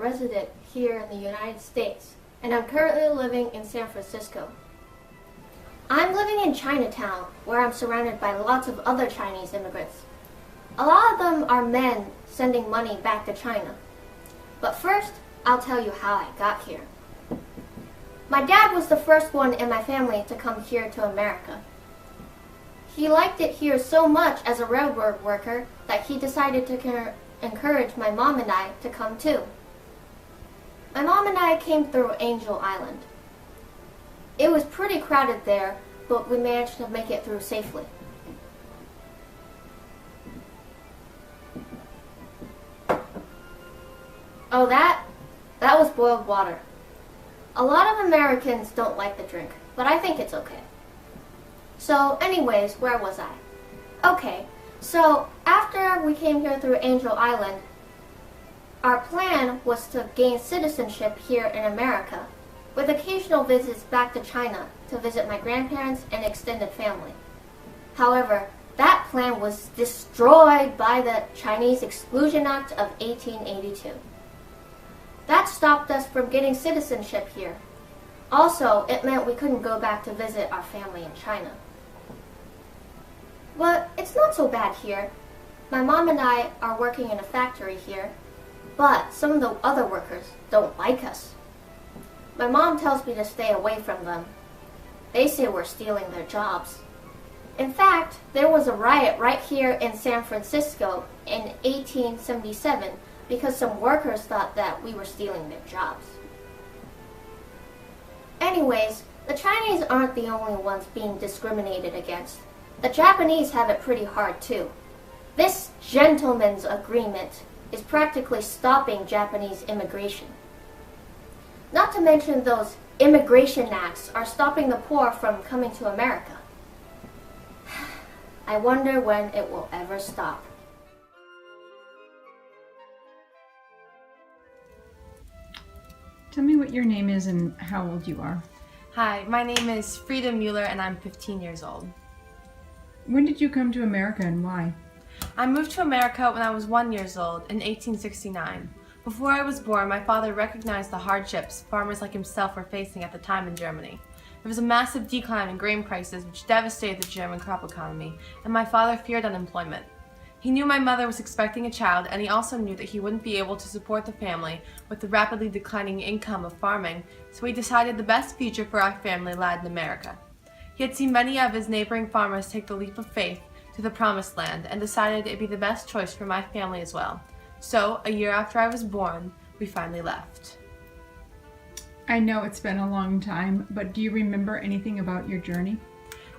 resident here in the United States, and I'm currently living in San Francisco. I'm living in Chinatown, where I'm surrounded by lots of other Chinese immigrants. A lot of them are men sending money back to China. But first, I'll tell you how I got here. My dad was the first one in my family to come here to America. He liked it here so much as a railroad worker that he decided to encourage my mom and I to come too. My mom and I came through Angel Island. It was pretty crowded there, but we managed to make it through safely. Oh, that was boiled water. A lot of Americans don't like the drink, but I think it's okay. So anyways, where was I? Okay, so after we came here through Angel Island, our plan was to gain citizenship here in America, with occasional visits back to China to visit my grandparents and extended family. However, that plan was destroyed by the Chinese Exclusion Act of 1882. That stopped us from getting citizenship here. Also, it meant we couldn't go back to visit our family in China. But it's not so bad here. My mom and I are working in a factory here, but some of the other workers don't like us. My mom tells me to stay away from them. They say we're stealing their jobs. In fact, there was a riot right here in San Francisco in 1877 because some workers thought that we were stealing their jobs. Anyways, the Chinese aren't the only ones being discriminated against. The Japanese have it pretty hard too. This gentleman's agreement is practically stopping Japanese immigration. Not to mention those immigration acts are stopping the poor from coming to America. I wonder when it will ever stop. Tell me what your name is and how old you are. Hi, my name is Frida Mueller and I'm 15 years old. When did you come to America and why? I moved to America when I was 1 year old in 1869. Before I was born, my father recognized the hardships farmers like himself were facing at the time in Germany. There was a massive decline in grain prices which devastated the German crop economy, and my father feared unemployment. He knew my mother was expecting a child, and he also knew that he wouldn't be able to support the family with the rapidly declining income of farming, so he decided the best future for our family lay in America. He had seen many of his neighboring farmers take the leap of faith to the promised land and decided it'd be the best choice for my family as well. So, a year after I was born, we finally left. I know it's been a long time, but do you remember anything about your journey?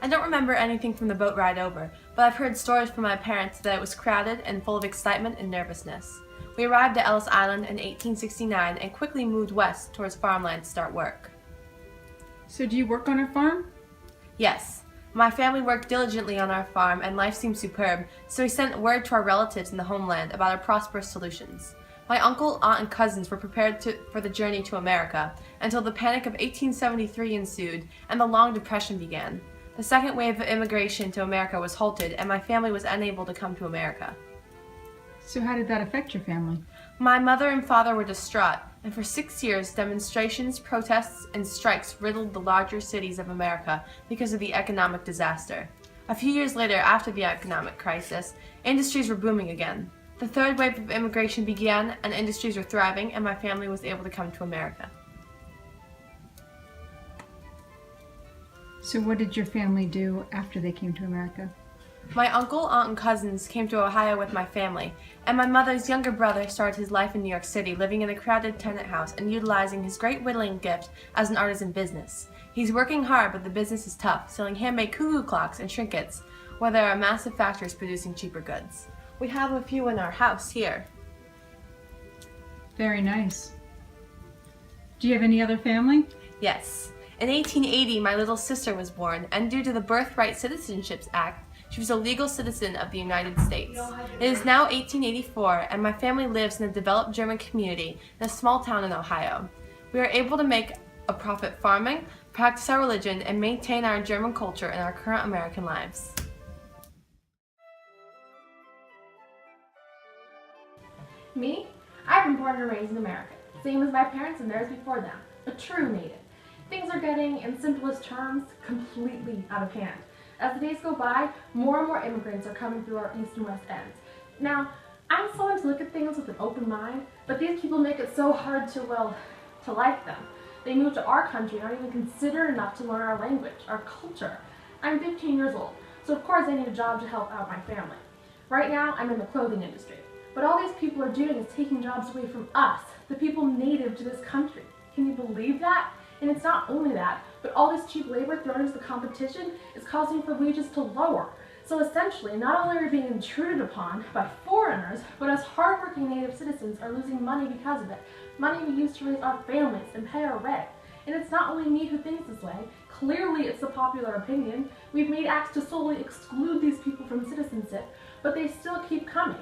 I don't remember anything from the boat ride over, but I've heard stories from my parents that it was crowded and full of excitement and nervousness. We arrived at Ellis Island in 1869 and quickly moved west towards farmland to start work. So do you work on a farm? Yes. My family worked diligently on our farm and life seemed superb, so we sent word to our relatives in the homeland about our prosperous solutions. My uncle, aunt, and cousins were prepared for the journey to America until the Panic of 1873 ensued and the Long Depression began. The second wave of immigration to America was halted and my family was unable to come to America. So how did that affect your family? My mother and father were distraught, and for 6 years demonstrations, protests, and strikes riddled the larger cities of America because of the economic disaster. A few years later, after the economic crisis, industries were booming again. The third wave of immigration began and industries were thriving and my family was able to come to America. So what did your family do after they came to America? My uncle, aunt, and cousins came to Ohio with my family, and my mother's younger brother started his life in New York City, living in a crowded tenant house and utilizing his great whittling gift as an artisan business. He's working hard, but the business is tough, selling handmade cuckoo clocks and trinkets, while there are massive factories producing cheaper goods. We have a few in our house here. Very nice. Do you have any other family? Yes. In 1880, my little sister was born, and due to the Birthright Citizenships Act, she was a legal citizen of the United States. It is now 1884, and my family lives in a developed German community in a small town in Ohio. We are able to make a profit farming, practice our religion, and maintain our German culture in our current American lives. Me? I've been born and raised in America. same as my parents and theirs before them, a true native. Things are getting, in simplest terms, completely out of hand. As the days go by, more and more immigrants are coming through our east and west ends. Now, I'm someone to look at things with an open mind, but these people make it so hard to like them. They move to our country not even considered enough to learn our language, our culture. I'm 15 years old, so of course I need a job to help out my family. Right now, I'm in the clothing industry, but all these people are doing is taking jobs away from us, the people native to this country. Can you believe that? And it's not only that, but all this cheap labor thrown into the competition is causing for wages to lower. So essentially, not only are we being intruded upon by foreigners, but us hardworking native citizens are losing money because of it. Money we use to raise our families and pay our rent. And it's not only me who thinks this way. Clearly it's the popular opinion. We've made acts to solely exclude these people from citizenship, but they still keep coming.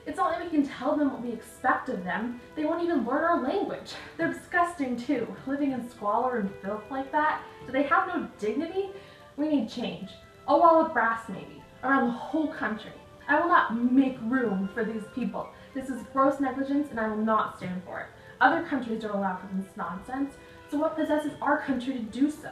It's not like we can tell them what we expect of them. They won't even learn our language. They're disgusting too, living in squalor and filth like that. Do they have no dignity? We need change. A wall of brass maybe, around the whole country. I will not make room for these people. This is gross negligence and I will not stand for it. Other countries don't allow for this nonsense, so what possesses our country to do so?